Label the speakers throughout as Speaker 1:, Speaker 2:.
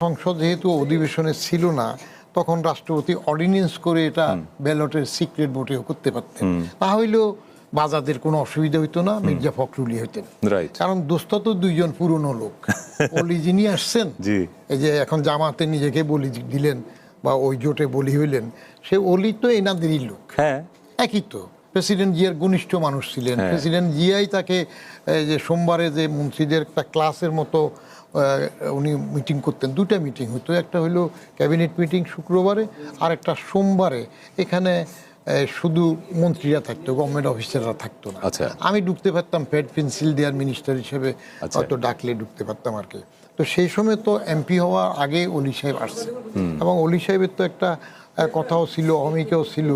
Speaker 1: সংসদ যেহেতু অধিবেশনে ছিল না, তখন রাষ্ট্রপতি অর্ডিন্যান্স করে এটা ব্যালটের সিক্রেট ভোটেও করতে পারতেন। তা হইলেও বাজাদের কোনো অসুবিধা হইতো না, মির্জা ফখরুলই হইতেন। কারণ দোস্ত তো দুইজন পুরনো লোক। অলি যিনি আসছেন, এই যে এখন জামাতে নিজেকে বলি দিলেন বা ওই জোটে বলি হইলেন, সে অলি তো এনাদেরই লোক। একই তো, প্রেসিডেন্ট জিয়ার ঘনিষ্ঠ মানুষ ছিলেন। প্রেসিডেন্ট জিয়াই তাকে যে সোমবারে যে মন্ত্রীদের একটা ক্লাসের মতো উনি মিটিং করতেন, দুটা মিটিং হতো, একটা হলো ক্যাবিনেট মিটিং শুক্রবারে, আর একটা সোমবারে। এখানে শুধু মন্ত্রীরা থাকতো, গভর্নমেন্ট অফিসাররা থাকতো না। আমি ঢুকতে পারতাম প্যাড পেন্সিল দেওয়ার মিনিস্টার হিসেবে, হয়তো ডাকলে ঢুকতে পারতাম আর কি। তো সেই সময় তো এমপি হওয়ার আগে অলি সাহেব আসছে, এবং অলি সাহেবের তো একটা কথাও ছিল, অমিকেও ছিল,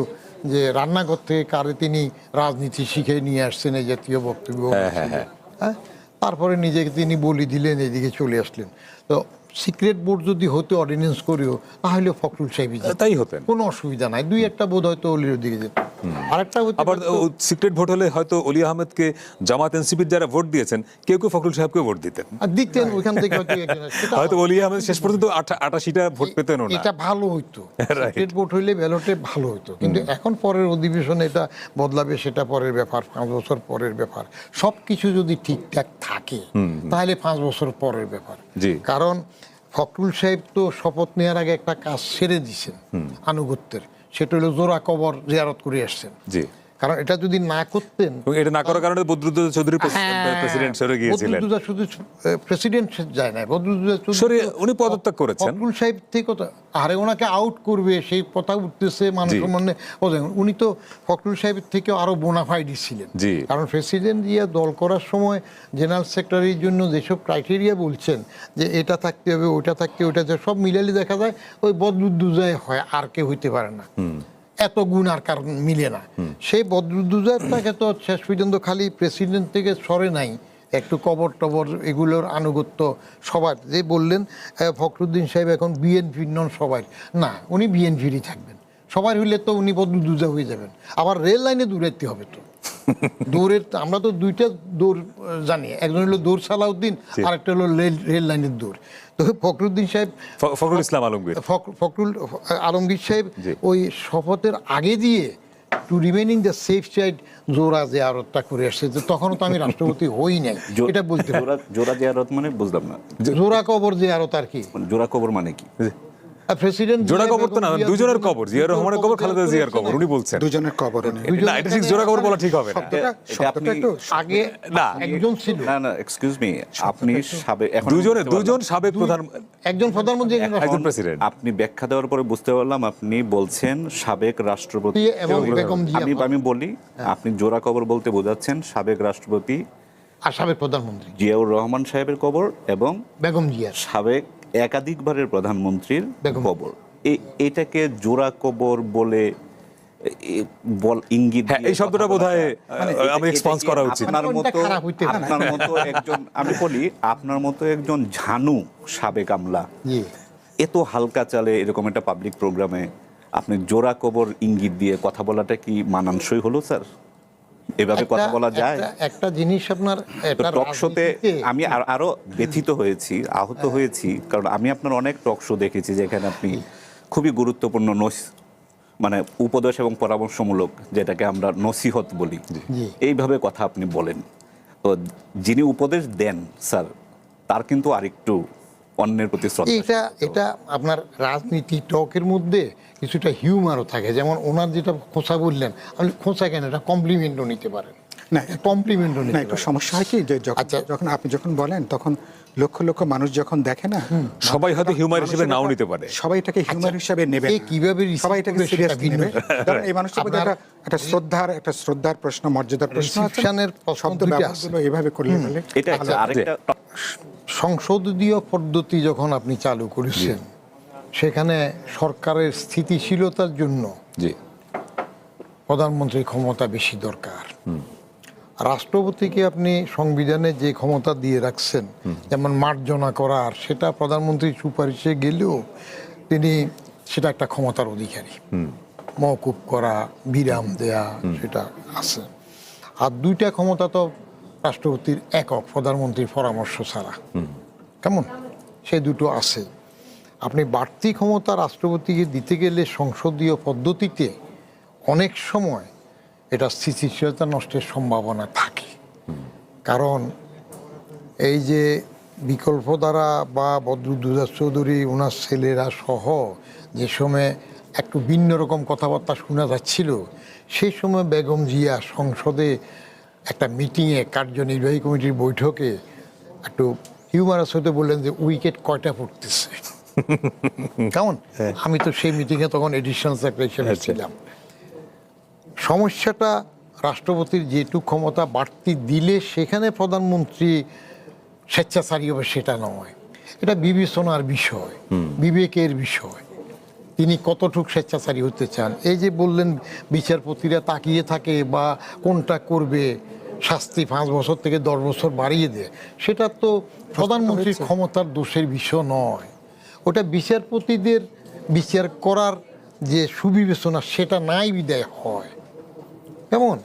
Speaker 1: যে রান্নাঘর থেকে কারে তিনি রাজনীতি শিখে নিয়ে আসছেন, এই জাতীয় বক্তব্য। হ্যাঁ, তারপরে নিজেকে তিনি বলি দিলেন, এদিকে চলে আসলেন। তো সিক্রেট ভোট যদি হতো অর্ডিন্যান্স করেও, তাহলে ফখরুল সাহেবই তাই হতেন, কোনো অসুবিধা নাই। দুই একটা বোধ হয়তো অলির দিকে যেত। আরেকটা আবার
Speaker 2: সিক্রেট ভোট হলে হয়তো অলি আহমেদকে জামাত এনসিপির যারা ভোট দিয়েছেন কেউ কেউ ফখরুল সাহেবকে ভোট দিতেন,
Speaker 1: ওইখান থেকে
Speaker 2: হয়তো অলি আহমেদ শেষ পর্যন্ত 88টা ভোট পেতেন না।
Speaker 1: এটা ভালো হইতো, সিক্রেট ভোট হইলে ব্যালটে ভালো হইতো। কিন্তু এখন পরের অধিবেশনে এটা বদলাবে, সেটা পরের ব্যাপার, 5 বছর পরের ব্যাপার। সবকিছু যদি ঠিকঠাক থাকে তাহলে 5 বছর পরের ব্যাপার। কারণ ফখরুল সাহেব তো শপথ নেওয়ার আগে একটা কাজ সেরে দিয়েছেন আনুগত্যের, সেটা হলো জোড়া কবর জিয়ারত করে আসছেন। কারণ এটা যদি না করতেন,
Speaker 2: এটা না করার কারণে বদরুদ্দোজা চৌধুরী প্রেসিডেন্ট সরে গিয়েছিলেন।
Speaker 1: বদরুদ্দোজা শুধু প্রেসিডেন্ট যায় না, বদরুদ্দোজা চৌধুরী
Speaker 2: উনি পদত্যাগ করেছেন।
Speaker 1: ফখরুল সাহেব থেকে আরে ওনাকে আউট করবে সেই কথা উঠতেছে মানুষ সম্বন্ধে। উনি তো ফখরুল সাহেবের থেকে আরো বোনাফাইডি ছিলেন। কারণ প্রেসিডেন্ট জিয়া দল করার সময় জেনারেল সেক্রেটারির জন্য যেসব ক্রাইটেরিয়া বলছেন, যে এটা থাকতে হবে, ওইটা থাকতে, ওইটা সব মিলালে দেখা যায় ওই বদরুদ্দোজায় হয়, আর কেউ হইতে পারে না। এত গুণ আর কারণ মিলে না। সেই বদরুদ্দোজাটাকে তো শেষ পর্যন্ত খালি প্রেসিডেন্ট থেকে সরে নাই, একটু কবর টবর এগুলোর আনুগত্য সবার। যে বললেন ফখরুদ্দিন সাহেব এখন বিএনপির নন, সবাই না, উনি বিএনপিরই থাকবেন। সবাই হইলে তো উনি বদরুদ্দোজা হয়ে যাবেন। আবার রেল লাইনে দৌড়াইতে হবে তো, দৌড়ের আমরা তো দুইটা দৌড় জানি, একজন হলো দৌড় সালাউদ্দিন, আর একটা হলো রেল লাইনের দৌড়। তো ফখরুদ্দিন সাহেব,
Speaker 2: ফখরুল ইসলাম আলমগীর,
Speaker 1: ফখরুল আলমগীর সাহেব ওই শপথের আগে দিয়ে to remaining the safe side জোড়া জিয়ারতটা করে আসছে। তখনও তো আমি রাষ্ট্রপতি হই নাই, এটা বলতে।
Speaker 3: জোড়া জিয়ারত মানে বুঝলাম না।
Speaker 1: জোড়া কবর জিয়ারত আর কি?
Speaker 3: জোড়া কবর মানে কি?
Speaker 1: প্রেসিডেন্ট
Speaker 2: জোড়া কবর তো না, দুজনের কবর, জিয়া রহমানের কবর, খালেদা জিয়ার কবর, উনি বলছেন
Speaker 4: দুজনের কবর।
Speaker 2: না, এটা ঠিক জোড়া কবর বলা ঠিক হবে না।
Speaker 1: আগে না, একজন ছিল।
Speaker 3: না না, এক্সকিউজ মি, আপনি সাবেক, এখন
Speaker 2: দুজন সাবেক প্রধান,
Speaker 1: একজন প্রধানমন্ত্রী,
Speaker 2: একজন প্রেসিডেন্ট।
Speaker 3: আপনি ব্যাখ্যা দেওয়ার পরে বুঝতে পারলাম আপনি বলছেন সাবেক রাষ্ট্রপতি
Speaker 1: এবং বেগম জিয়া।
Speaker 3: আমি বলি, আপনি জোড়া কবর বলতে বোঝাচ্ছেন সাবেক রাষ্ট্রপতি
Speaker 1: আর সাবেক প্রধানমন্ত্রী
Speaker 3: জিয়াউর রহমান সাহেবের কবর এবং
Speaker 1: বেগম জিয়া,
Speaker 3: সাবেক একাধিকবারের প্রধানমন্ত্রীর কবর। এটাকে জোড়া কবর বলে ইঙ্গিত,
Speaker 2: এই শব্দটা বোধহয় আমি এক্সপান্স করা উচিত।
Speaker 3: আপনার মতো একজন, আমি বলি আপনার মতো একজন ঝানু সাবেক আমলা এত হালকা চালে এরকম একটা পাবলিক প্রোগ্রামে আপনি জোড়া কবর ইঙ্গিত দিয়ে কথা বলাটা কি মানানসই হলো স্যার? এভাবে কথা বলা যায়?
Speaker 1: একটা জিনিস আপনার
Speaker 3: টক শোতে আমি আরো ব্যথিত হয়েছি, আহত হয়েছি, কারণ আমি আপনার অনেক টক শো দেখেছি যেখানে আপনি খুবই গুরুত্বপূর্ণ মানে উপদেশ এবং পরামর্শমূলক, যেটাকে আমরা নসিহত বলি, এইভাবে কথা আপনি বলেন। তো যিনি উপদেশ দেন স্যার, তার কিন্তু আরেকটু অন্যের প্রতি শ্রদ্ধা।
Speaker 1: এটা আপনার রাজনীতি টকের মধ্যে কিছুটা হিউমারও থাকে। যেমন ওনার যেটা খোঁচা বললেন, আপনি খোঁচা কেন, এটা কমপ্লিমেন্টও নিতে পারেন।
Speaker 4: না,
Speaker 1: কমপ্লিমেন্টও
Speaker 4: না, একটু সমস্যা হয় কি, যে যখন আপনি যখন বলেন তখন লক্ষ লক্ষ মানুষ যখন দেখে না,
Speaker 2: সবাই হয়তো হিউমার হিসেবে নাও নিতে পারে,
Speaker 4: সবাই এটাকে হিউমার হিসেবে নেবে,
Speaker 1: কিভাবে
Speaker 4: সবাই এটাকে সিরিয়াসলি নেবে। কারণ এই মানুষের মধ্যে একটা শ্রদ্ধার প্রশ্ন, মর্যাদার প্রশ্ন আছে, শব্দ ব্যবহারগুলো এভাবে করলে
Speaker 3: এটা আরেকটা
Speaker 1: সংসদীয় পদ্ধতি যখন আপনি চালু করেছেন, সেখানে সরকারের স্থিতিশীলতার জন্য প্রধানমন্ত্রীর ক্ষমতা বেশি দরকার। রাষ্ট্রপতিকে আপনি সংবিধানে যে ক্ষমতা দিয়ে রাখছেন, যেমন মার্জনা করার, সেটা প্রধানমন্ত্রীর সুপারিশে গেলেও তিনি সেটা একটা ক্ষমতার অধিকারী। মওকুফ করা, বিরাম দেয়া, সেটা আছে। আর দুইটা ক্ষমতা তো রাষ্ট্রপতির একক, প্রধানমন্ত্রীর পরামর্শ ছাড়া। কেমন? সেই দুটো আছে। আপনি বাড়তি ক্ষমতা রাষ্ট্রপতিকে দিতে গেলে সংসদীয় পদ্ধতিতে অনেক সময় এটা স্থিতিশীলতা নষ্টের সম্ভাবনা থাকে। কারণ এই যে বিকল্প দ্বারা বা বদরুদ্দোজা চৌধুরী ওনার ছেলেরা সহ যে সময় একটু ভিন্ন রকম কথাবার্তা শোনা যাচ্ছিল, সেই সময় বেগম জিয়া সংসদে একটা মিটিংয়ে কার্যনির্বাহী কমিটির বৈঠকে একটু হিউমারাস হতে বললেন যে উইকেট কয়টা পড়তেছে। কেমন? আমি তো সেই মিটিংয়ে তখন এডিশনাল সেক্রেটারি হিসেবে ছিলাম। সমস্যাটা রাষ্ট্রপতির যেটুকু ক্ষমতা বাড়তি দিলে সেখানে প্রধানমন্ত্রী স্বেচ্ছাচারী হবে সেটা নয়, এটা বিবেচনার বিষয়, বিবেকের বিষয়। তিনি কতটুকু স্বেচ্ছাচারী হতে চান। এই যে বললেন বিচারপতিরা তাকিয়ে থাকে বা কোনটা করবে, শাস্তি 5 বছর থেকে 10 বছর বাড়িয়ে দেয়, সেটা তো প্রধানমন্ত্রীর ক্ষমতার দোষের বিষয় নয়। ওটা বিচারপতিদের বিচার করার যে সুবিবেচনা সেটা নাই বিদায় হয়। কেমন?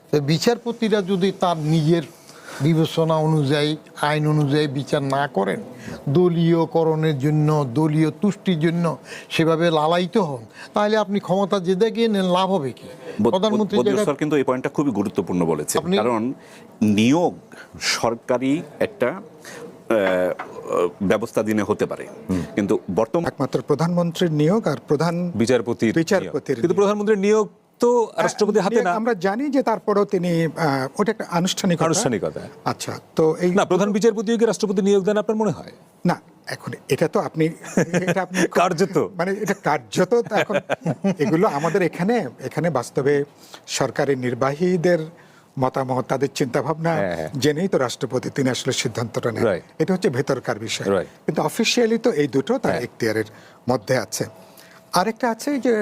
Speaker 1: তো বিচারপতিরা যদি তার নিজের বিবেচনা অনুযায়ী আইন অনুযায়ী বিচার না করেন, দলীয়করণের জন্য দলীয় তুষ্টির জন্য সেভাবে লালায়িত হন, তাহলে আপনি ক্ষমতা যে দেখে নেন, লাভ হবে কি? প্রধানমন্ত্রী
Speaker 3: স্যার কিন্তু এই পয়েন্টটা খুবই গুরুত্বপূর্ণ বলেছে, কারণ নিয়োগ সরকারি একটা ব্যবস্থা দিনে হতে পারে, কিন্তু বর্তমান
Speaker 4: একমাত্র প্রধানমন্ত্রীর নিয়োগ আর প্রধান
Speaker 2: বিচারপতির কিন্তু প্রধানমন্ত্রীর নিয়োগ তো রাষ্ট্রপতির হাতে না।
Speaker 4: আমরা জানি যে তারপরেও তিনি ওটা একটা
Speaker 2: আনুষ্ঠানিকতা।
Speaker 4: আচ্ছা, তো এই
Speaker 2: না, প্রধান বিচারপতিও কি রাষ্ট্রপতি নিয়োগ দেন আপনার মনে হয়?
Speaker 4: না, এখন এটা তো আপনি
Speaker 2: কার্যত
Speaker 4: মানে এটা কার্যত এখন এগুলো আমাদের এখানে বাস্তবে সরকারি নির্বাহীদের মতামত, তাদের চিন্তা ভাবনা জেনেই তো রাষ্ট্রপতি তিনি আসলে সিদ্ধান্তটা নেন। এটা হচ্ছে ভেতরকার বিষয়, কিন্তু অফিসিয়ালি তো এই দুটো তার এখতিয়ারের মধ্যে আছে। আরেকটা আছে যে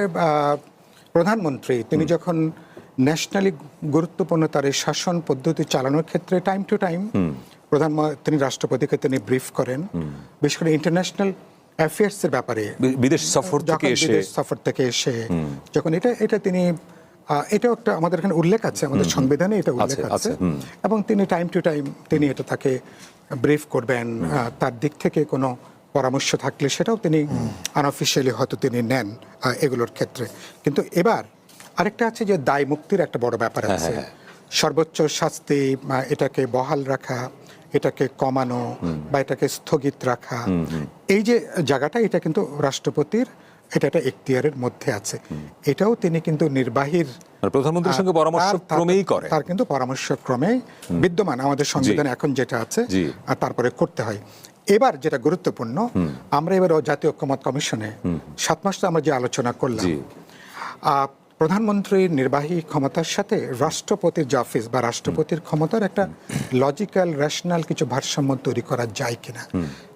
Speaker 4: প্রধানমন্ত্রী তিনি যখন ন্যাশনালি গুরুত্বপূর্ণ তার এই শাসন পদ্ধতি চালানোর ক্ষেত্রে টাইম টু টাইম তিনি রাষ্ট্রপতিকে তিনি ব্রিফ করেন, বিশেষ করে ইন্টারন্যাশনাল অ্যাফেয়ার্স এর ব্যাপারে,
Speaker 2: বিদেশ সফর থেকে এসে
Speaker 4: যখন এটা তিনি এটাও একটা আমাদের এখানে উল্লেখ আছে, আমাদের সংবিধানে এটা উল্লেখ আছে, এবং তিনি টাইম টু টাইম তিনি এটা তাকে ব্রিফ করবেন, তার দিক থেকে কোনো পরামর্শ থাকলে সেটাও তিনি আনঅফিশিয়ালি হয়তো তিনি নেন এগুলোর ক্ষেত্রে। কিন্তু এবার আরেকটা আছে যে দায় মুক্তির একটা বড় ব্যাপার আছে, সর্বোচ্চ শাস্তি এটাকে বহাল রাখা, এটাকে কমানো বা এটাকে স্থগিত রাখা, এই যে জায়গাটা এটা কিন্তু রাষ্ট্রপতির এটা একটা এখতিয়ারের মধ্যে আছে। এটাও তিনি কিন্তু নির্বাহীর
Speaker 2: প্রধানমন্ত্রীর সঙ্গে পরামর্শক্রমেই করে,
Speaker 4: তার কিন্তু পরামর্শক্রমে বিদ্যমান আমাদের সংবিধানে এখন যেটা আছে আর তারপরে করতে হয়। এবার যেটা গুরুত্বপূর্ণ, আমরা এবার জাতীয় ঐক্যমত কমিশনে 7 মাস আমরা যে আলোচনা করলাম, প্রধানমন্ত্রীর নির্বাহী ক্ষমতার সাথে রাষ্ট্রপতির যে অফিস বা রাষ্ট্রপতির ক্ষমতার একটা লজিক্যাল রেশনাল কিছু ভারসাম্য তৈরি করা যায় কিনা।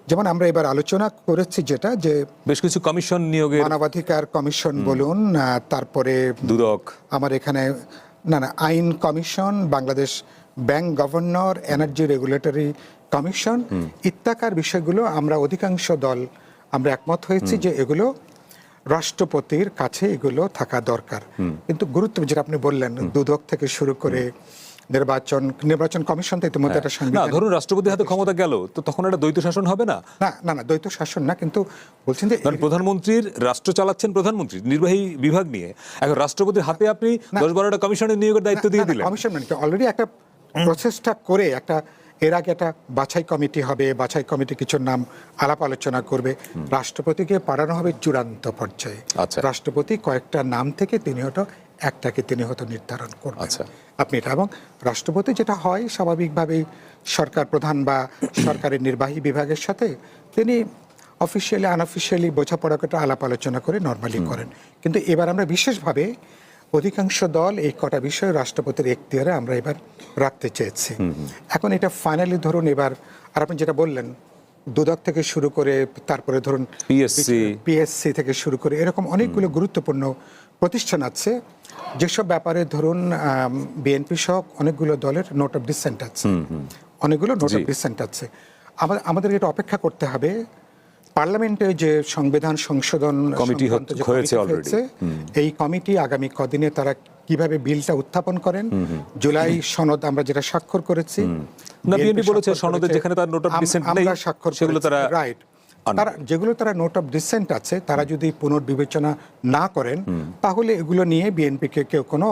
Speaker 4: যেমন আমরা এবার আলোচনা করেছি যেটা যে
Speaker 2: বেশ কিছু কমিশন নিয়োগের,
Speaker 4: মানবাধিকার কমিশন বলুন, তারপরে
Speaker 2: দুদক,
Speaker 4: আমার এখানে আইন commission, Bangladesh Bank governor, Energy Regulatory Commission ইত্যাকার বিষয়গুলো আমরা অধিকাংশ দল আমরা একমত হয়েছি যে এগুলো রাষ্ট্রপতির কাছে এগুলো থাকা দরকার। কিন্তু গুরুত্ব যেটা আপনি বললেন, দুদক থেকে শুরু করে নির্বাচন কমিশন তো ইতিমধ্যে একটা সংবিধান,
Speaker 2: ধরুন রাষ্ট্রপতির হাতে ক্ষমতা গেল, তো তখন একটা দ্বৈত শাসন হবে না?
Speaker 4: না, দ্বৈত শাসন না, কিন্তু বলছেন যে
Speaker 2: প্রধানমন্ত্রীর রাষ্ট্র চালাচ্ছেন প্রধানমন্ত্রী নির্বাহী বিভাগ নিয়ে, এখন রাষ্ট্রপতির হাতে আপনি 10-12টা কমিশনের নিয়োগের দায়িত্ব দিয়ে দিলেন।
Speaker 4: কমিশন মানে অলরেডি একটা প্রসেসটা করে একটা এর আগে একটা বাছাই কমিটি হবে, বাছাই কমিটি কিছুর নাম আলাপ আলোচনা করবে, রাষ্ট্রপতিকে পাঠানো হবে চূড়ান্ত পর্যায়ে। রাষ্ট্রপতি কয়েকটা নাম থেকে তিনি হয়তো একটাকে তিনি হয়তো নির্ধারণ করবেন আপনি এটা, এবং রাষ্ট্রপতি যেটা হয় স্বাভাবিকভাবেই সরকার প্রধান বা সরকারের নির্বাহী বিভাগের সাথে তিনি অফিসিয়ালি আনঅফিসিয়ালি বোঝাপড়া করে আলাপ আলোচনা করে নর্মালি করেন। কিন্তু এবার আমরা বিশেষভাবে অধিকাংশ দল এই কটা বিষয় রাষ্ট্রপতির এখতিয়ারে আমরা এবার রাখতে চেয়েছি। এখন এটা ফাইনালি ধরুন এবার, আর আপনি যেটা বললেন দুদক থেকে শুরু করে তারপরে ধরুন পিএসসি থেকে শুরু করে এরকম অনেকগুলো গুরুত্বপূর্ণ প্রতিষ্ঠান আছে যেসব ব্যাপারে ধরুন বিএনপি সহ অনেকগুলো দলের নোট অফ ডিসেন্ট আছে, অনেকগুলো নোট অফ ডিসেন্ট আছে। আমাদের এটা অপেক্ষা করতে হবে পার্লামেন্টে যে সংবিধান সংশোধন
Speaker 2: কমিটি হয়েছে,
Speaker 4: এই কমিটি আগামী কদিনে তারা কিভাবে বিলটা উত্থাপন করেন। জুলাই সনদ আমরা যেটা স্বাক্ষর করেছি,
Speaker 2: না বিএনপি বলেছে সনদে যেখানে তার নোট অফ ডিসেন্ট নেই সেগুলো তারা
Speaker 4: রাইট, তারা যেগুলো তারা নোট অফ ডিসেন্ট আছে তারা যদি পুনর্বিবেচনা না করেন তাহলে এগুলো নিয়ে বিএনপিকে কেউ কোনো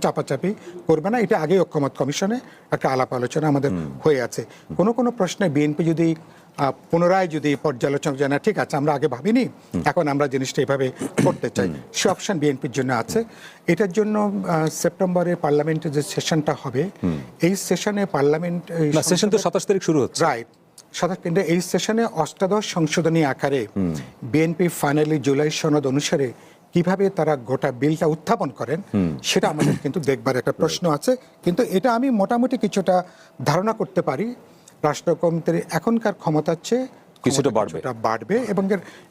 Speaker 4: চাপাচাপি করবে না। এটা আগেই ঐক্যমত কমিশনে একটা আলাপ আলোচনা আমাদের হয়ে আছে। কোনো প্রশ্নে বিএনপি যদি পুনরায় যদি পর্যালোচনা জানা ঠিক আছে আমরা আগে ভাবিনি, এখন আমরা জিনিসটা এভাবে করতে চাই, সে অপশন বিএনপির জন্য আছে। এটার জন্য সেপ্টেম্বরে পার্লামেন্টের যে সেশনটা হবে, এই সেশনে পার্লামেন্ট
Speaker 2: সেশন তো 27 তারিখ শুরু হচ্ছে,
Speaker 4: রাইট, কিন্তু এই সেশনে অষ্টাদশ সংশোধনী আকারে বিএনপি ফাইনালি জুলাই সনদ অনুসারে কিভাবে তারা গোটা বিলটা উত্থাপন করেন সেটা আমাদের কিন্তু দেখবার একটা প্রশ্ন আছে। কিন্তু এটা আমি মোটামুটি কিছুটা ধারণা করতে পারি, রাষ্ট্রকমিটির এখনকার ক্ষমতার চেয়ে
Speaker 2: কিছুটা
Speaker 4: বাড়বে এবং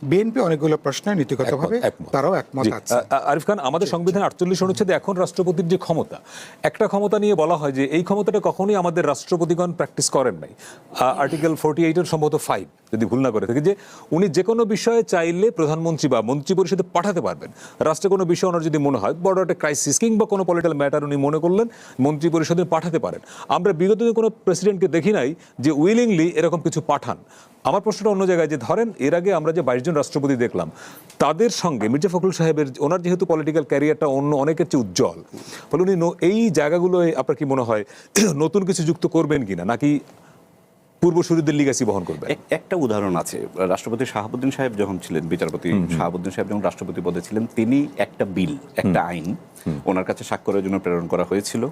Speaker 4: বিএনপি অনেকগুলো প্রশ্নে নীতিগতভাবে তারাও একমত আছে।
Speaker 2: আরিফ খান, আমাদের সংবিধান 48 অনুচ্ছেদে এখন রাষ্ট্রপতির যে ক্ষমতা, একটা ক্ষমতা নিয়ে বলা হয় যে এই ক্ষমতাটা কখনোই আমাদের রাষ্ট্রপতিগণ প্র্যাকটিস করেন নাই। আর্টিকেল 48 এর সম্ভবত 5 যদি ভুল না করে থাকি, যে উনি যে কোনো বিষয়ে চাইলে প্রধানমন্ত্রী বা মন্ত্রী পরিষদে পাঠাতে পারবেন। রাষ্ট্রে কোনো বিষয় ওনার যদি মনে হয় বড় একটা ক্রাইসিস কিংবা কোনো পলিটিক্যাল ম্যাটার উনি মনে করলেন, মন্ত্রী পরিষদে পাঠাতে পারেন। আমরা বিগত দিনে কোনো প্রেসিডেন্টকে দেখি নাই যে উইলিংলি এরকম কিছু পাঠান। আমার প্রশ্নটা অন্য জায়গায়, যে ধরেন এর আগে আমরা যে 22 জন রাষ্ট্রপতি দেখলাম, তাদের সঙ্গে মির্জা ফখরুল সাহেবের ওনার যেহেতু পলিটিক্যাল ক্যারিয়ারটা অন্য অনেকের চেয়ে উজ্জ্বল, ফলে উনি এই জায়গাগুলোয় আপনার কি মনে হয় নতুন কিছু যুক্ত করবেন কিনা, নাকি পূর্বসূরিদের লিগাসি বহন করবেন?
Speaker 3: একটা উদাহরণ আছে, রাষ্ট্রপতি শাহাবুদ্দিন সাহেব যখন ছিলেন, বিচারপতি শাহাবুদ্দিন সাহেব যখন রাষ্ট্রপতি পদে ছিলেন, তিনি একটা বিল, একটা আইন ওনার কাছে স্বাক্ষরের জন্য প্রেরণ করা হয়েছিল,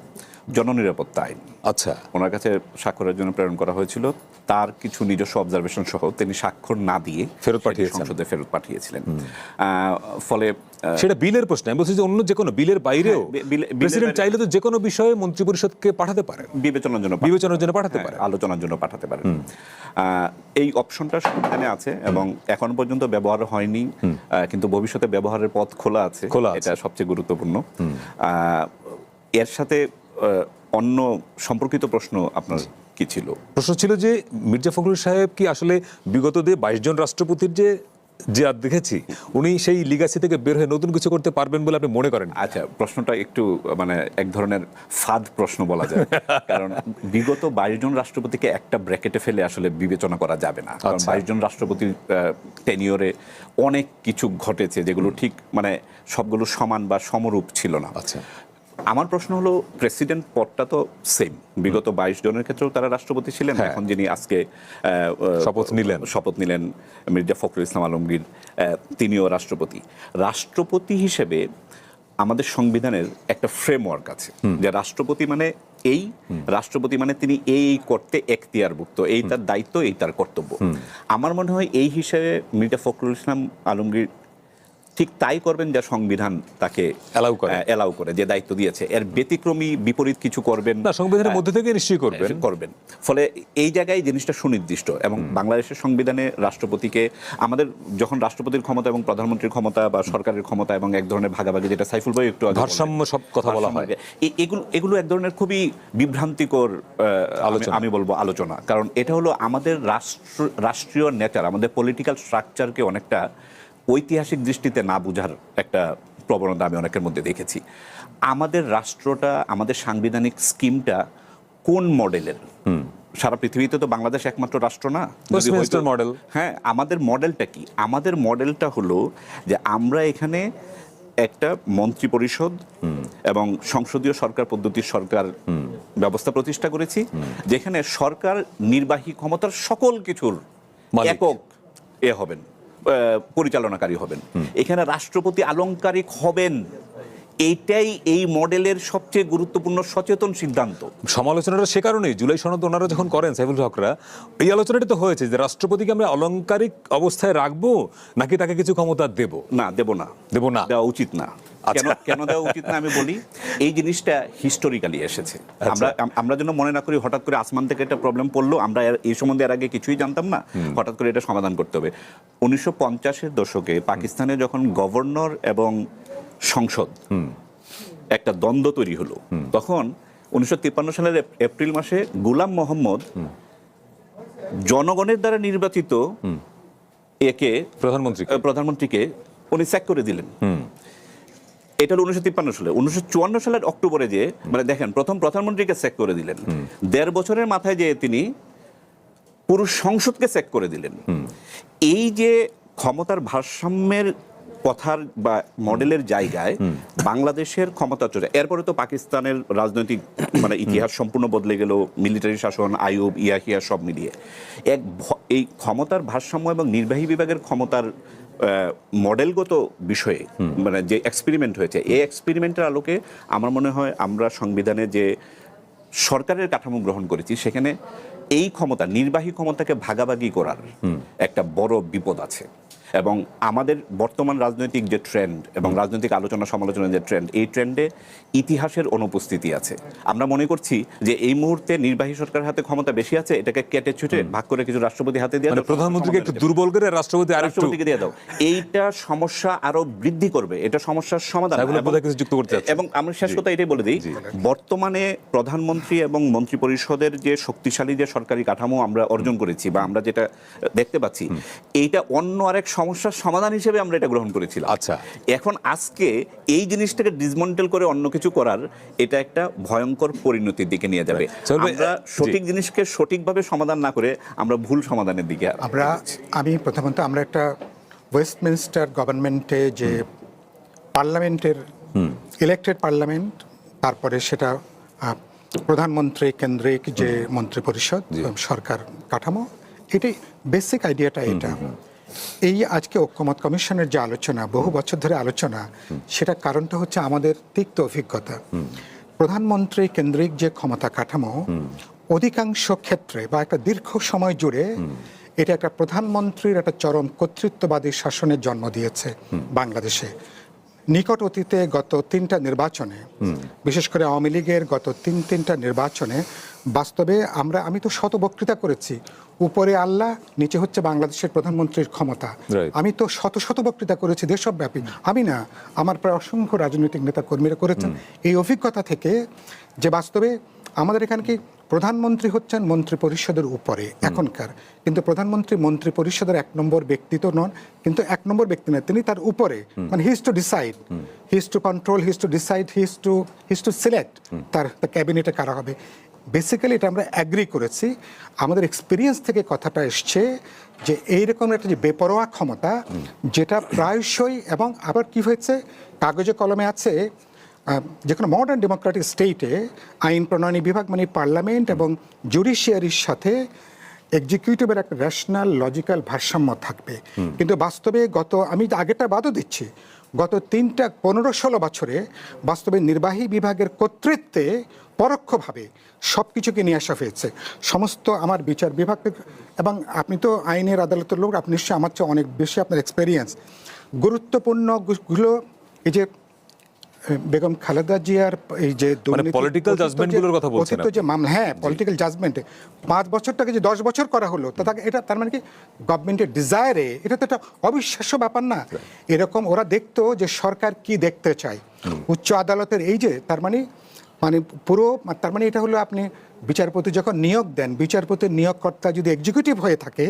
Speaker 3: জননিরাপত্তা আইন।
Speaker 2: আচ্ছা,
Speaker 3: ওনার কাছে স্বাক্ষরের জন্য প্রেরণ করা হয়েছিল, তার কিছু নিজস্ব অবজারভেশন সহ তিনি স্বাক্ষর না দিয়ে সংসদে ফেরত পাঠিয়েছিলেন। ফলে
Speaker 2: সেটা বিলের প্রশ্ন, আমি বলছি যে অন্য যে কোনো বিলের বাইরেও প্রেসিডেন্ট চাইলে তো যে কোনো বিষয়ে মন্ত্রিপরিষদকে পাঠাতে পারেন, বিবেচনার জন্য পাঠাতে পারেন,
Speaker 3: আলোচনার জন্য পাঠাতে পারেন। এই অপশনটা সংবিধানে আছে এবং এখন পর্যন্ত ব্যবহার হয়নি, কিন্তু ভবিষ্যতে ব্যবহারের পথ খোলা আছে, এটা সবচেয়ে গুরুত্বপূর্ণ। এর সাথে অন্য সম্পর্কিত প্রশ্ন আপনার কি ছিল?
Speaker 2: প্রশ্ন ছিল যে মির্জা ফখরুল সাহেব কি আসলে বিগত 22 জন রাষ্ট্রপতির যে দেখেছি, উনি সেই লিগাসি থেকে বের হয়ে নতুন কিছু করতে পারবেন বলে আপনি মনে করেন?
Speaker 3: আচ্ছা, প্রশ্নটা একটু মানে এক ধরনের ফাদ প্রশ্ন বলা যায়, কারণ বিগত 22 জন রাষ্ট্রপতিকে একটা ব্র্যাকেটে ফেলে আসলে বিবেচনা করা যাবে না। কারণ 22 জন রাষ্ট্রপতির টেনিয়রে অনেক কিছু ঘটেছে যেগুলো ঠিক মানে সবগুলো সমান বা সমরূপ ছিল না।
Speaker 2: আচ্ছা,
Speaker 3: আমার প্রশ্ন হলো, প্রেসিডেন্ট পদটা তো সেম, বিগত 22 জনের ক্ষেত্রেও তারা রাষ্ট্রপতি ছিলেন, এখন যিনি আজকে শপথ নিলেন মির্জা ফখরুল ইসলাম আলমগীর, তিনিও রাষ্ট্রপতি হিসেবে আমাদের সংবিধানের একটা ফ্রেমওয়ার্ক আছে যে রাষ্ট্রপতি মানে তিনি এই করতে এখতিয়ারভুক্ত, এই তার দায়িত্ব, এই তার কর্তব্য। আমার মনে হয় এই হিসেবে মির্জা ফখরুল ইসলাম আলমগীর ঠিক তাই করবেন যা সংবিধান তাকে এলাউ করে, যে দায়িত্ব দিয়েছে। এর ব্যতিক্রমী বিপরীত কিছু করবেন
Speaker 2: না, সংবিধানের মধ্যে থেকে নিশ্চয়ই করবেন।
Speaker 3: ফলে এই জায়গায় জিনিসটা সুনির্দিষ্ট। এবং বাংলাদেশের সংবিধানে রাষ্ট্রপতিকে, আমাদের যখন রাষ্ট্রপতির ক্ষমতা এবং প্রধানমন্ত্রীর ক্ষমতা বা সরকারের ক্ষমতা এবং এক ধরনের ভাগাভাগি, যেটা সাইফুল ভাই একটু
Speaker 2: ভারসাম্য সব কথা বলা হয়,
Speaker 3: এগুলো এক ধরনের খুবই বিভ্রান্তিকর আমি বলবো আলোচনা। কারণ এটা হলো আমাদের রাষ্ট্রীয় নেচার, আমাদের পলিটিক্যাল স্ট্রাকচারকে অনেকটা ঐতিহাসিক দৃষ্টিতে না বুঝার একটা প্রবণতা আমি অনেকের মধ্যে দেখেছি। আমাদের রাষ্ট্রটা, আমাদের সাংবিধানিক স্কিমটা কোন মডেলের? সারা পৃথিবীতে তো বাংলাদেশ একমাত্র রাষ্ট্র না,
Speaker 2: মডেল।
Speaker 3: হ্যাঁ, আমাদের মডেলটা কি? আমাদের মডেলটা হলো যে আমরা এখানে একটা মন্ত্রী পরিষদ এবং সংসদীয় সরকার পদ্ধতির সরকার ব্যবস্থা প্রতিষ্ঠা করেছি, যেখানে সরকার নির্বাহী ক্ষমতার সকল কিছুর একক হবেন, পরিচালনাকারী হবেন। এখানে রাষ্ট্রপতি আলংকারিক হবেন, এইটাই এই মডেলের সবচেয়ে গুরুত্বপূর্ণ সচেতন সিদ্ধান্ত।
Speaker 2: সমালোচনাটা সে কারণেই, জুলাই সনদ ওনারা যখন করেন, সাইফুল হকরা, এই আলোচনাটা তো হয়েছে যে রাষ্ট্রপতিকে আমরা অলংকারিক অবস্থায় রাখবো নাকি তাকে কিছু ক্ষমতা দেব না,
Speaker 3: দেওয়া উচিত না। কেন দেওয়া উচিত না আমি বলি, এই জিনিসটা হিস্টোরিক্যালি এসেছে। আমরা যেন মনে না করি হঠাৎ করে আসমান থেকে একটা প্রবলেম পড়লো, আমরা এই সম্বন্ধে এর আগে কিছুই জানতাম না, হঠাৎ করে এটা সমাধান করতে হবে। 1950-এর দশকে পাকিস্তানে যখন গভর্নর এবং সংসদ একটা দ্বন্দ্ব তৈরি হলো, তখন 1953 সালের এপ্রিল মাসে গোলাম মোহাম্মদ জনগণের দ্বারা নির্বাচিত প্রধানমন্ত্রীকে উনি স্যাক করে দিলেন। এটা হলো 1953 সালে। 1954 সালের অক্টোবরে যে, মানে দেখেন, প্রথম প্রধানমন্ত্রীকে স্যাক করে দিলেন, 1.5 বছরের মাথায় যে তিনি পুরো সংসদকে চেক করে দিলেন। এই যে ক্ষমতার ভারসাম্যের কথার বা মডেলের জায়গায় বাংলাদেশের ক্ষমতা চলে, এরপরে তো পাকিস্তানের রাজনৈতিক মানে ইতিহাস সম্পূর্ণ বদলে গেল, মিলিটারি শাসন, আইয়ুব, ইয়াহিয়া সব মিলিয়ে এই ক্ষমতার ভারসাম্য এবং নির্বাহী বিভাগের ক্ষমতার মডেলগত বিষয়ে মানে যে এক্সপেরিমেন্ট হয়েছে, এই এক্সপেরিমেন্টের আলোকে আমার মনে হয় আমরা সংবিধানে যে সরকারের কাঠামো গ্রহণ করেছি সেখানে এই ক্ষমতা, নির্বাহী ক্ষমতাকে ভাগাভাগি করার একটা বড় বিপদ আছে। এবং আমাদের বর্তমান রাজনৈতিক যে ট্রেন্ড এবং রাজনৈতিক আলোচনা সমালোচনার যে ট্রেন্ড, এই ট্রেন্ডে ইতিহাসের অনুপস্থিতি আছে। আমরা মনে করছি যে এই মুহূর্তে নির্বাহী সরকারের হাতে ক্ষমতা বেশি আছে, এটাকে কেটে ছুটে ভাগ করে কিছু রাষ্ট্রপতি হাতে দিয়ে দাও,
Speaker 2: প্রধানমন্ত্রীকে একটু দুর্বল করে রাষ্ট্রপতিকে
Speaker 3: দিয়ে দাও। এইটা সমস্যা আরো বৃদ্ধি করবে, এটা সমস্যার সমাধান। এবং আমরা শেষ কথা এটাই বলে দিই, বর্তমানে প্রধানমন্ত্রী এবং মন্ত্রী পরিষদের যে শক্তিশালী যে সরকারি কাঠামো আমরা অর্জন করেছি বা আমরা যেটা দেখতে পাচ্ছি, এইটা অন্য আরেক সমস্যার সমাধান হিসেবে আমরা এটা গ্রহণ করেছিলাম।
Speaker 2: আচ্ছা,
Speaker 3: এখন আজকে এই জিনিসটাকে ডিসমেন্টেল করে অন্য কিছু করার, এটা একটা ভয়ঙ্কর পরিণতির দিকে নিয়ে যাবে। আমরা সঠিক জিনিসকে সঠিকভাবে সমাধান না করে আমরা ভুল সমাধানের দিকে
Speaker 4: আমি প্রথমত আমরা একটা ওয়েস্টমিনস্টার গভর্নমেন্টে যে পার্লামেন্টের ইলেক্টেড পার্লামেন্ট, তারপরে সেটা প্রধানমন্ত্রী কেন্দ্রিক যে মন্ত্রী পরিষদ সরকার কাঠামো, এটাই বেসিক আইডিয়াটা। এটা এই আজকে ঐক্যমত কমিশনের যে আলোচনা, বহু বছর ধরে আলোচনা, সেটা কারণটা হচ্ছে আমাদের তিক্ত অভিজ্ঞতা। প্রধানমন্ত্রী কেন্দ্রিক যে ক্ষমতা কাঠামো অধিকাংশ ক্ষেত্রে বা একটা দীর্ঘ সময় জুড়ে এটা একটা প্রধানমন্ত্রীর একটা চরম কর্তৃত্ববাদী শাসনের জন্ম দিয়েছে বাংলাদেশে। নিকট অতীতে গত 3টা নির্বাচনে, বিশেষ করে আওয়ামী লীগের গত তিনটা নির্বাচনে বাস্তবে আমি তো শত বক্তৃতা করেছি, উপরে আল্লাহ, নিচে হচ্ছে বাংলাদেশের প্রধানমন্ত্রীর ক্ষমতা। আমি তো শত বক্তৃতা করেছি দেশব্যাপী, আমি না, আমার প্রায় অসংখ্য রাজনৈতিক নেতা কর্মীরা করেছেন। এই অভিজ্ঞতা থেকে যে বাস্তবে আমাদের এখানে কি প্রধানমন্ত্রী হচ্ছেন মন্ত্রী পরিষদের উপরে এখনকার, কিন্তু প্রধানমন্ত্রী মন্ত্রী পরিষদের 1 নম্বর ব্যক্তি তো নন, কিন্তু 1 নম্বর ব্যক্তি না, তিনি তার উপরে, মানে he is to decide, he is to control, he is to decide, he is to select তার ক্যাবিনেটে কারা হবে। বেসিক্যালি এটা আমরা অ্যাগ্রি করেছি। আমাদের এক্সপিরিয়েন্স থেকে কথাটা এসছে যে এইরকম একটা যে বেপরোয়া ক্ষমতা, যেটা প্রায়শই, এবং আবার কি হয়েছে, কাগজে কলমে আছে, যে কোনো মডার্ন ডেমোক্রেটিক স্টেটে আইন প্রণয়নী বিভাগ মানে পার্লামেন্ট এবং জুডিশিয়ারির সাথে এক্সিকিউটিভের একটা রেশনাল লজিক্যাল ভারসাম্য থাকবে। কিন্তু বাস্তবে আমি আগেটা বাদও দিচ্ছি, গত 15-16 বছরে বাস্তবে নির্বাহী বিভাগের কর্তৃত্বে পরোক্ষভাবে সব কিছুকে নিয়ে আসা হয়েছে। সমস্ত আমার বিচার বিভাগ, এবং আপনি তো আইনের আদালতের লোক, আপনি নিশ্চয়ই আমার চেয়ে অনেক বেশি আপনার এক্সপেরিয়েন্স। গুরুত্বপূর্ণগুলো এই যে বেগম খালেদা জিয়ার এই যে
Speaker 2: পলিটিক্যাল জাজমেন্টগুলোর কথা বলছেন,
Speaker 4: যে মামলা, হ্যাঁ পলিটিক্যাল জাজমেন্টে 5 বছরটাকে যে 10 বছর করা হলো, এটা তার মানে কি গভর্নমেন্টের ডিজায়ারে, এটা তো একটা অবিশ্বাস্য ব্যাপার না। এরকম ওরা দেখতো যে সরকার কি দেখতে চায়। উচ্চ আদালতের এই যে তার মানে পুরো, তার মানে এটা হলো আপনি বিচারপতি যখন নিয়োগ দেন, বিচারপতির নিয়োগকর্তা যদি এক্সিকিউটিভ হয়ে থাকে,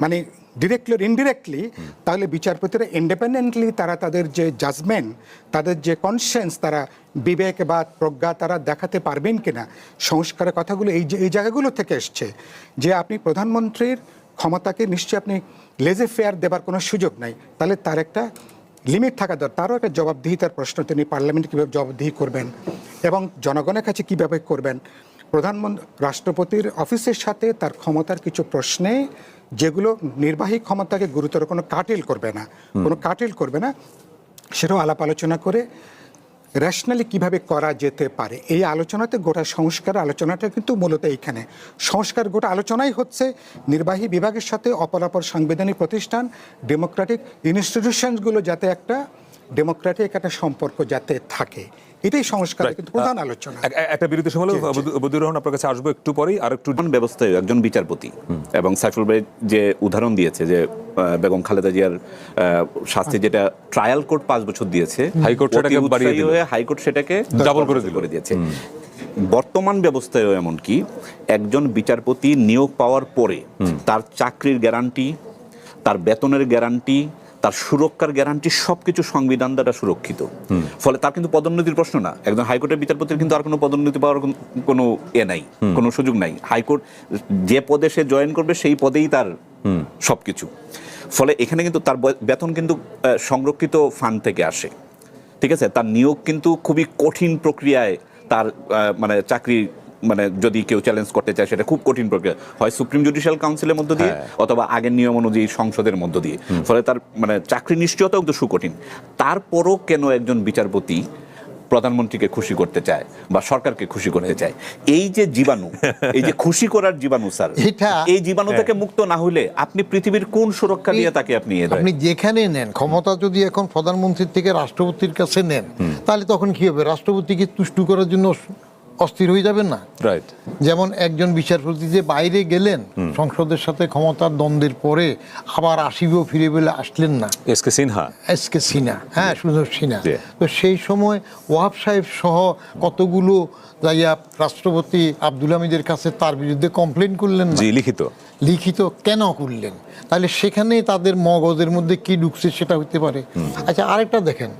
Speaker 4: মানে ডিরেক্টলি আর ইনডিরেক্টলি, তাহলে বিচারপতিরা ইন্ডিপেন্ডেন্টলি তারা তাদের যে জাজমেন্ট, তাদের যে কনসিয়েন্স, তারা বিবেক বা প্রজ্ঞা তারা দেখাতে পারবেন কিনা। সংস্কারের কথাগুলো এই জায়গাগুলো থেকে এসছে যে আপনি প্রধানমন্ত্রীর ক্ষমতাকে নিশ্চয়ই আপনি লেজে ফেয়ার দেবার কোনো সুযোগ নাই, তাহলে তার একটা লিমিট থাকা দরকার। তারও একটা জবাবদিহিতার প্রশ্ন, তিনি পার্লামেন্টে কীভাবে জবাবদিহি করবেন এবং জনগণের কাছে কীভাবে করবেন। রাষ্ট্রপতির অফিসের সাথে তার ক্ষমতার কিছু প্রশ্নে যেগুলো নির্বাহী ক্ষমতাকে গুরুতর কোনো কাটিল করবে না, সেটাও আলাপ আলোচনা করে রেশনালি কিভাবে করা যেতে পারে। এই আলোচনাতে গোটা সংস্কার আলোচনাটা কিন্তু মূলত এইখানে সংস্কার গোটা আলোচনাই হচ্ছে নির্বাহী বিভাগের সাথে অপরাপর সাংবিধানিক প্রতিষ্ঠান, ডেমোক্রেটিক ইনস্টিটিউশনসগুলো যাতে একটা ডেমোক্রেটিক একটা সম্পর্ক যাতে থাকে, এটাই সংস্কারের কিন্তু প্রধান আলোচনা।
Speaker 2: একটা বিরতি সময় বদিউর রহমান আপনার কাছে আসবো একটু পরেই। আর একটু
Speaker 3: ব্যবস্থায় একজন বিচারপতি এবং সাইফুল ভাই যে উদাহরণ দিয়েছে যে বেগম খালেদা জিয়ার শাস্তি যেটা ট্রায়াল কোর্ট 5 বছর দিয়েছে, হাইকোর্ট সেটাকে ডাবল করে দিয়েছে। বর্তমান ব্যবস্থায় এমন কি একজন বিচারপতি নিয়োগ পাওয়ার পরে তার চাকরির গ্যারান্টি, তার বেতনের গ্যারান্টি, তার সুরক্ষার গ্যারান্টি সবকিছু সংবিধান দ্বারা সুরক্ষিত। ফলে তার কিন্তু পদোন্নতির প্রশ্ন না। একজন হাইকোর্টের বিচারপতির কিন্তু আর কোনো পদোন্নতি পাওয়ার কোনো নাই, কোনো সুযোগ নাই। হাইকোর্ট যে পদে সে জয়েন করবে সেই পদেই তার সবকিছু। ফলে এখানে কিন্তু তার বেতন কিন্তু সংরক্ষিত ফান্ড থেকে আসে, ঠিক আছে। তার নিয়োগ কিন্তু খুবই কঠিন প্রক্রিয়ায়, তার মানে চাকরি মানে যদি কেউ চ্যালেঞ্জ করতে চায় সেটা খুব কঠিন প্রক্রিয়া, হয় সুপ্রিম জুডিশিয়াল কাউন্সিলের মধ্য দিয়ে অথবা আগের নিয়ম অনুযায়ী সংসদের মধ্য দিয়ে। ফলে তার মানে চাকরি নিশ্চয়তাও কিন্তু সুকঠিন। তারপরও কেন একজন বিচারপতি প্রধানমন্ত্রীকে খুশি করতে চায় বা সরকারকে খুশি করতে চায়? এই যে জীবাণু, এই যে খুশি করার জীবাণু স্যার, এই জীবাণু থেকে মুক্ত না হলে আপনি পৃথিবীর কোন সুরক্ষা দিয়ে তাকে আপনি
Speaker 1: যেখানে নেন ক্ষমতা, যদি এখন প্রধানমন্ত্রীর থেকে রাষ্ট্রপতির কাছে নেন, তাহলে তখন কি হবে? রাষ্ট্রপতিকে তুষ্ট করার জন্য অস্থির হয়ে যাবেন না?
Speaker 2: রাইট।
Speaker 1: যেমন একজন বিচারপতি যে বাইরে গেলেন সংসদের সাথে ক্ষমতার দ্বন্দ্বের পরে, আবার আসিবেও ফিরে বলে আসলেন না,
Speaker 2: এসকে সিনহা,
Speaker 1: হ্যাঁ, সুন্দর সিনহা। তো সেই সময় ওয়াহাব সাহেব সহ কতগুলো যাইয়া রাষ্ট্রপতি আব্দুল হামিদের কাছে তার বিরুদ্ধে কমপ্লেন করলেন না? লিখিত কেন করলেন? তাহলে সেখানে তাদের মগজের মধ্যে কি ঢুকছে সেটা হতে পারে। আচ্ছা, আরেকটা দেখেন,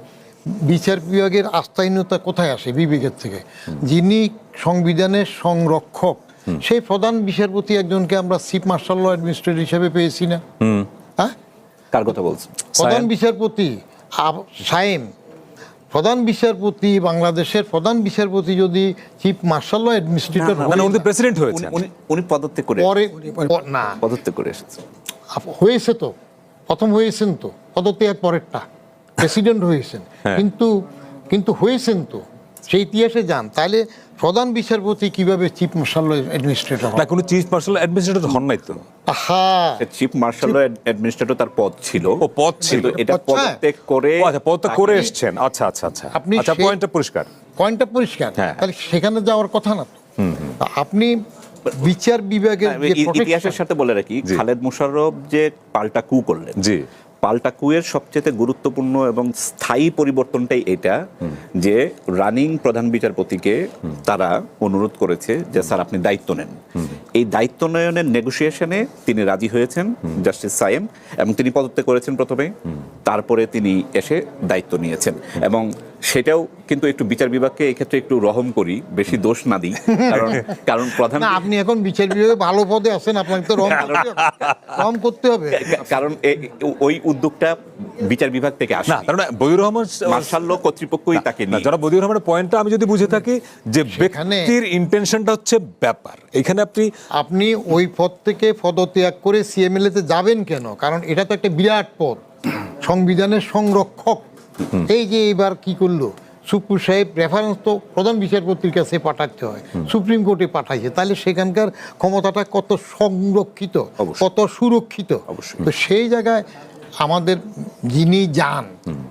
Speaker 1: বিচার বিভাগের আস্থাহীনতা কোথায় আসে? বিবেকের থেকে। যিনি সংবিধানের সংরক্ষক, সেই প্রধান বিচারপতি একজনকে আমরা চিফ মার্শাল ল অ্যাডমিনিস্ট্রেটর হিসেবে পেয়েছি না? হ্যাঁ,
Speaker 3: কার কথা বলছেন?
Speaker 1: প্রধান বিচারপতি সায়েম, প্রধান বিচারপতি, বাংলাদেশের প্রধান বিচারপতি যদি chief martial law administrator
Speaker 2: president হয়েছে,
Speaker 3: উনি পদত্যাগ করে
Speaker 1: না,
Speaker 3: পদত্যাগ করে এসেছেন।
Speaker 1: হয়েছে তো, প্রথম হয়েছেন তো, পদত্যাগ পরেরটা প্রেসিডেন্ট হয়েছেন, কিন্তু হয়েছেন তো, সেই ইতিহাসে যান। তাহলে প্রধান বিচারপতি কিভাবে চিফ মার্শাল অ্যাডমিনিস্ট্রেটর?
Speaker 2: না, কোনো চিফ মার্শাল অ্যাডমিনিস্ট্রেটর হন নাই তো।
Speaker 3: চিফ মার্শাল অ্যাডমিনিস্ট্রেটর তার পদ ছিল, এটা পদত্যাগ
Speaker 2: করে এসেছেন। আচ্ছা, আপনি পয়েন্টটা পরিষ্কার।
Speaker 1: তাহলে সেখানে যাওয়ার কথা না তো। আপনি বিচার বিভাগের
Speaker 3: ইতিহাসের সাথে বলে রাখি, খালেদ মোশাররফ যে পাল্টা কু করলেন, পাল্টা কুয়ের সবচেয়ে গুরুত্বপূর্ণ এবং স্থায়ী পরিবর্তনটাই এটা যে রানিং প্রধান বিচারপতিকে তারা অনুরোধ করেছে যে স্যার আপনি দায়িত্ব নেন। এই দায়িত্ব নয়নের নেগোসিয়েশনে তিনি রাজি হয়েছেন জাস্টিস সায়েম, এবং তিনি পদত্যাগ করেছেন প্রথমে, তারপরে তিনি এসে দায়িত্ব নিয়েছেন। এবং সেটাও কিন্তু একটু বিচার বিভাগকে এই ক্ষেত্রে একটু রহম করি, বেশি দোষ না দিই, কারণ প্রধান,
Speaker 1: আপনি এখন বিচার বিভাগে ভালো পদে আছেন, আপনাকে তো রহম করতে হবে,
Speaker 3: কারণ ওই উদ্যোগটা বিচার বিভাগ থেকে আসে না।
Speaker 2: বদিউর রহমান
Speaker 3: মার্শাল ল কর্তৃপক্ষই তাকে নিয়ে,
Speaker 2: যারা বদিউর রহমানের পয়েন্টটা আমি যদি বুঝে থাকি যে ব্যক্তির ইন্টেনশনটা হচ্ছে ব্যাপার, এখানে আপনি
Speaker 1: ওই পদ থেকে পদত্যাগ করে সিএমএলএ তে যাবেন কেন? কারণ এটা তো একটা বিরাট পদ, সংবিধানের সংরক্ষক। এই যে এবার কি করলো সুপ্রিম সাহেব, রেফারেন্স তো প্রধান বিচারপতির কাছে পাঠাতে হয়, সুপ্রিম কোর্টে পাঠাইছে, তাহলে সেখানকার ক্ষমতাটা কত সংরক্ষিত, কত সুরক্ষিত। তো সেই জায়গায় আমাদের যিনি যান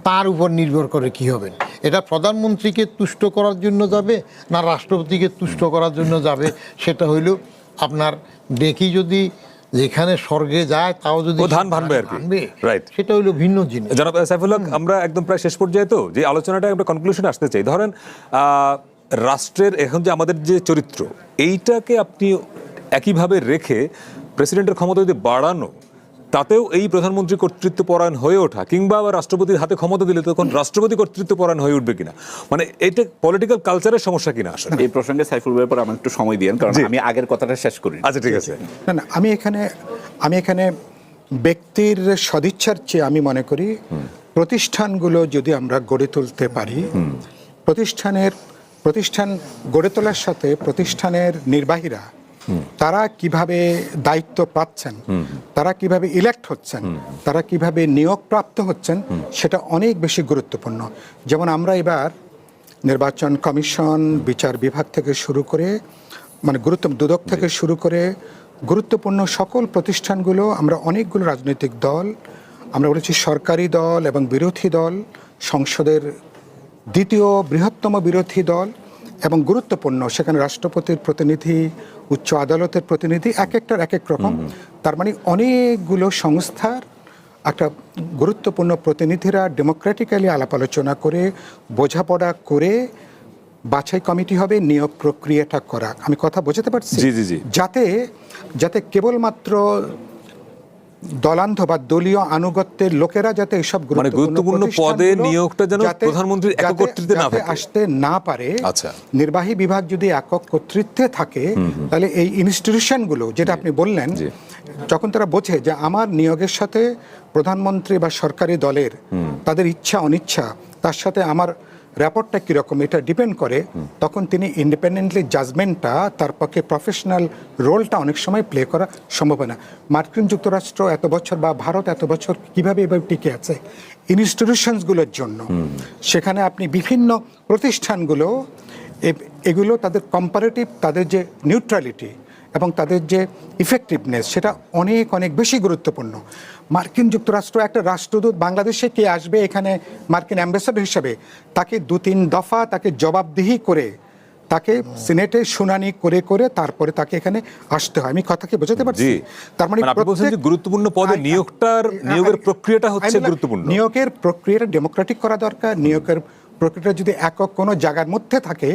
Speaker 1: তার উপর নির্ভর করে কি হবেন। এটা প্রধানমন্ত্রীকে তুষ্ট করার জন্য যাবে না রাষ্ট্রপতিকে তুষ্ট করার জন্য যাবে, সেটা হইল আপনার দেখি, যদি যেখানে স্বর্গে যায় তাও যদি
Speaker 2: ধান ভানবে আর কি, রাইট,
Speaker 1: সেটা হইলো ভিন্ন জিনিস।
Speaker 2: জনাব সাইফুল হক, আমরা একদম প্রায় শেষ পর্যায়ে, তো যে আলোচনাটা আমরা কনক্লুশনে আসতে চাই। ধরেন রাষ্ট্রের এখন যে আমাদের যে চরিত্র, এইটাকে আপনি একইভাবে রেখে প্রেসিডেন্টের ক্ষমতা যদি বাড়ানো, তাতেও এই প্রধানমন্ত্রী কর্তৃত্ব পরায়ণ হয়ে ওঠা, কিংবা আবার রাষ্ট্রপতির হাতে ক্ষমতা দিলে তখন রাষ্ট্রপতি কর্তৃত্ব পরায়ণ হয়ে উঠবে কিনা, মানে এটা পলিটিক্যাল কালচারের সমস্যা কিনা আসলে।
Speaker 3: এই প্রসঙ্গে সাইফুল ভাইয়ের পর আমার একটু সময় দিয়েন, কারণ আমি আগের কথাটা শেষ করি।
Speaker 2: আচ্ছা, ঠিক আছে।
Speaker 4: না, আমি এখানে ব্যক্তির সদিচ্ছার চেয়ে আমি মনে করি প্রতিষ্ঠানগুলো যদি আমরা গড়ে তুলতে পারি, প্রতিষ্ঠান গড়ে তোলার সাথে প্রতিষ্ঠানের নির্বাহীরা তারা কিভাবে দায়িত্ব পাচ্ছেন, তারা কিভাবে ইলেক্ট হচ্ছেন, তারা কিভাবে নিয়োগ প্রাপ্ত হচ্ছেন, সেটা অনেক বেশি গুরুত্বপূর্ণ। যেমন আমরা এবার নির্বাচন কমিশন, বিচার বিভাগ থেকে শুরু করে, মানে দুদক থেকে শুরু করে গুরুত্বপূর্ণ সকল প্রতিষ্ঠানগুলো, আমরা অনেকগুলো রাজনৈতিক দল, আমরা বলেছি সরকারি দল এবং বিরোধী দল, সংসদের দ্বিতীয় বৃহত্তম বিরোধী দল, এবং গুরুত্বপূর্ণ সেখানে রাষ্ট্রপতির প্রতিনিধি, উচ্চ আদালতের প্রতিনিধি, এক একটার এক এক রকম। তার মানে অনেকগুলো সংস্থার একটা গুরুত্বপূর্ণ প্রতিনিধিরা ডেমোক্রেটিক্যালি আলাপ আলোচনা করে, বোঝাপড়া করে বাছাই কমিটি হবে, নিয়োগ প্রক্রিয়াটা করা। আমি কথা বোঝাতে পারছি?
Speaker 2: জি জি জি।
Speaker 4: যাতে কেবলমাত্র দলান্ধ বা দলীয় আনুগত্যের লোকেরা যাতে এইসব
Speaker 2: গুরুত্বপূর্ণ পদে নিয়োগটা যেন প্রধানমন্ত্রীর একক কর্তৃত্বে না থাকে,
Speaker 4: আসতে না পারে।
Speaker 2: আচ্ছা,
Speaker 4: নির্বাহী বিভাগ যদি একক কর্তৃত্বে থাকে তাহলে এই ইনস্টিটিউশনগুলো যেটা আপনি বললেন, যখন তারা বোঝে যে আমার নিয়োগের সাথে প্রধানমন্ত্রী বা সরকারি দলের তাদের ইচ্ছা অনিচ্ছা তার সাথে আমার র্যাপোর্টটা কীরকম এটা ডিপেন্ড করে, তখন তিনি ইন্ডিপেন্ডেন্টলি জাজমেন্টটা তার পক্ষে প্রফেশনাল রোলটা অনেক সময় প্লে করা সম্ভব হয় না। মার্কিন যুক্তরাষ্ট্র এত বছর বা ভারত এত বছর কিভাবে এভাবে টিকে আছে ইনস্টিটিউশনসগুলোর জন্য। সেখানে আপনি বিভিন্ন প্রতিষ্ঠানগুলো এগুলো তাদের কম্পারেটিভ, তাদের যে নিউট্রালিটি এবং তাদের যে ইফেক্টিভনেস সেটা অনেক অনেক বেশি গুরুত্বপূর্ণ। মার্কিন যুক্তরাষ্ট্র একটা রাষ্ট্রদূত বাংলাদেশে কে আসবে এখানে মার্কিন অ্যাম্বাসেডর হিসেবে, তাকে 2-3 দফা তাকে জবাবদিহি করে তাকে সিনেটে শুনানি করে করে তারপরে তাকে এখানে আসতে হয়। আমি কথাকে বোঝাতে পারছি? তার মানে
Speaker 2: গুরুত্বপূর্ণ পদে নিয়োগের প্রক্রিয়াটা হচ্ছে গুরুত্বপূর্ণ।
Speaker 4: নিয়োগের প্রক্রিয়াটা ডেমোক্রেটিক করা দরকার। নিয়োগের প্রক্রিয়াটা যদি একক কোনো জায়গার মধ্যে থাকে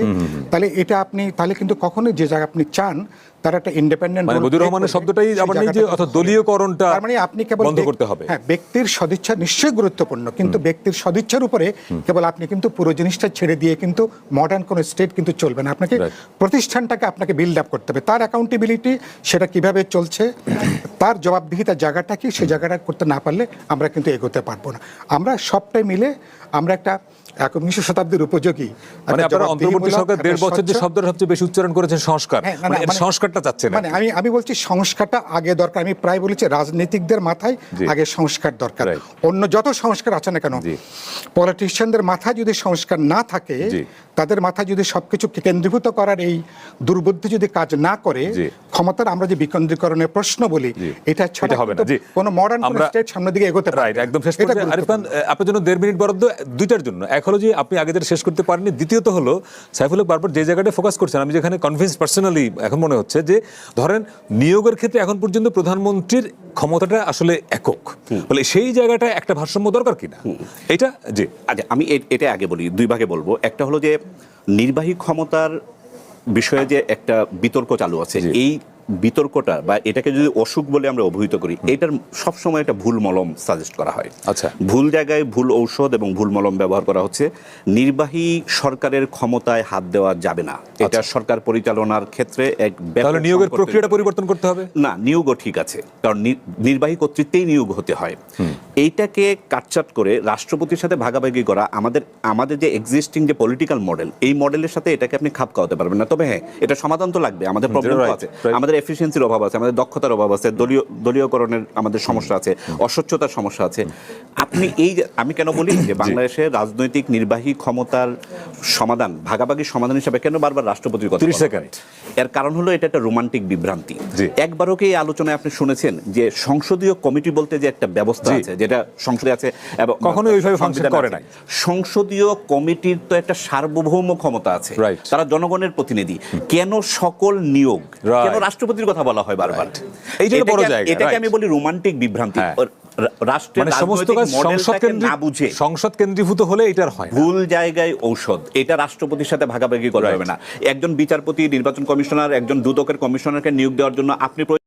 Speaker 4: তাহলে এটা আপনি তাহলে কিন্তু কখনোই যে জায়গা আপনি চান তার একটা ইন্ডিপেন্ডেন্ট,
Speaker 2: মানে বদিউর রহমানের শব্দটাই আবার নেই যে অর্থাৎ দলীয়করণটা
Speaker 4: তার মানে আপনি কেবল
Speaker 2: বন্ধ করতে হবে।
Speaker 4: হ্যাঁ, ব্যক্তির সদিচ্ছা নিশ্চয়ই গুরুত্বপূর্ণ, কিন্তু ব্যক্তির সদিচ্ছার উপরে কেবল আপনি কিন্তু পুরো জিনিসটা ছেড়ে দিয়ে কিন্তু মডার্ন কোন স্টেট কিন্তু চলবে না। আপনাকে প্রতিষ্ঠানটাকে আপনাকে বিল্ড আপ করতে হবে, তার অ্যাকাউন্টেবিলিটি সেটা কিভাবে চলছে, তার জবাবদিহিতার জায়গাটা কি, সেই জায়গাটা করতে না পারলে আমরা কিন্তু এগোতে পারবো না। আমরা সবটাই মিলে আমরা একটা 21শ শতাব্দীর উপযোগী,
Speaker 2: মানে আপনারা অন্তর্বর্তী সরকার 1.5 বছর যে শব্দটা সবচেয়ে বেশি উচ্চারণ করেছেন সংস্কার, মানে সংস্কারটা চাচ্ছেন।
Speaker 4: মানে আমি বলছি সংস্কারটা আগে দরকার। আমি প্রায় বলেছি রাজনীতিকদের মাথায় আগে সংস্কার দরকার। অন্য যত সংস্কার আছে না কেন, পলিটিশিয়ানদের মাথায় যদি সংস্কার না থাকে, তাদের মাথায় যদি সবকিছু কেন্দ্রীভূত করার এই দুর্বুদ্ধি যদি কাজ না করে, ক্ষমতার আমরা যে বিকেন্দ্রীকরণের প্রশ্ন বলি, এটা ছাড়া হবে না কোনো মডার্ন স্টেট সামনের দিকে এগোতে পারে।
Speaker 2: একদম শেষ পর্যায়ে আরিফ খান, আপনার জন্য 1.5 মিনিট বরাদ্দ দুইটার জন্য। এক হলো যে আপনি আগে যেটা শেষ করতে পারেননি, দ্বিতীয়ত হলো সাইফুল হক বারবার যে জায়গাটা ফোকাস করছেন, আমি যেখানে কনভিন্স পার্সোনালি এখন মনে হচ্ছে যে ধরেন নিয়োগের ক্ষেত্রে এখন পর্যন্ত প্রধানমন্ত্রীর ক্ষমতাটা আসলে একক, বলে সেই জায়গাটা একটা ভারসাম্য দরকার কিনা এটা। যে
Speaker 3: আগে আমি এটা আগে বলি, দুই ভাগে বলবো। একটা হলো যে নির্বাহী ক্ষমতার বিষয়ে যে একটা বিতর্ক চালু আছে, এই বিতর্কটা বা এটাকে যদি অসুখ বলে আমরা অভিহিত করি, এটার সবসময় একটা ভুল মলম সাজেস্ট করা হয়।
Speaker 2: আচ্ছা,
Speaker 3: ভুল জায়গায় ভুল ঔষধ এবং ভুল মলম ব্যবহার করা হচ্ছে। নির্বাহী সরকারের ক্ষমতায় হাত দেওয়া যাবে না, এটা সরকার পরিচালনার ক্ষেত্রে এক
Speaker 2: তাহলে নিয়োগের প্রক্রিয়াটা পরিবর্তন করতে হবে।
Speaker 3: না, নিয়োগও ঠিক আছে, কারণ নির্বাহী কর্তৃত্বেই নিয়োগ হতে হয়। এইটাকে কাটছাট করে রাষ্ট্রপতির সাথে ভাগাভাগি করা, আমাদের যে এক্সিস্টিং যে পলিটিক্যাল মডেল, এই মডেলের সাথে এটাকে আপনি খাপ খাওয়াতে পারবেন না। তবে হ্যাঁ, এটা সমাধান তো লাগবে। আমাদের প্রবলেম আছে, আমাদের এফিসিয়েন্সির অভাব আছে, আমাদের দক্ষতার অভাব আছে, দলীয়করণের আমাদের সমস্যা আছে, অস্বচ্ছতার সমস্যা আছে। আপনি আমি কেন বলি যে বাংলাদেশের রাজনৈতিক নির্বাহী ক্ষমতার সমাধান, ভাগাভাগি সমাধান হিসাবে কেন বারবার রাষ্ট্রপতির কথা?
Speaker 2: 30 সেকেন্ড।
Speaker 3: এর কারণ হলো এটা একটা রোমান্টিক বিভ্রান্তি। একবারও কি এই আলোচনায় আপনি শুনেছেন যে সংসদীয় কমিটি বলতে যে একটা ব্যবস্থা আছে, যেটা সংসদে আছে এবং
Speaker 2: কখনো ওইভাবে ফাংশন করে নাই।
Speaker 3: সংসদীয় কমিটির তো একটা সার্বভৌম ক্ষমতা আছে, তারা জনগণের প্রতিনিধি। কেন সকল নিয়োগ, কেন রাষ্ট্রপতির কথা বলা হয় বারবার? এই যে বড় জায়গা, এটাকে আমি বলি রোমান্টিক বিভ্রান্তি। রাষ্ট্রের সমস্ত কাজ
Speaker 2: সংসদ কেন্দ্রীভূত হলে এটার হয়
Speaker 3: ভুল জায়গায় ঔষধ। এটা রাষ্ট্রপতির সাথে ভাগাভাগি করা হবে না। একজন বিচারপতি, নির্বাচন কমিশনার, একজন দুদকের কমিশনারকে নিয়োগ দেওয়ার জন্য আপনি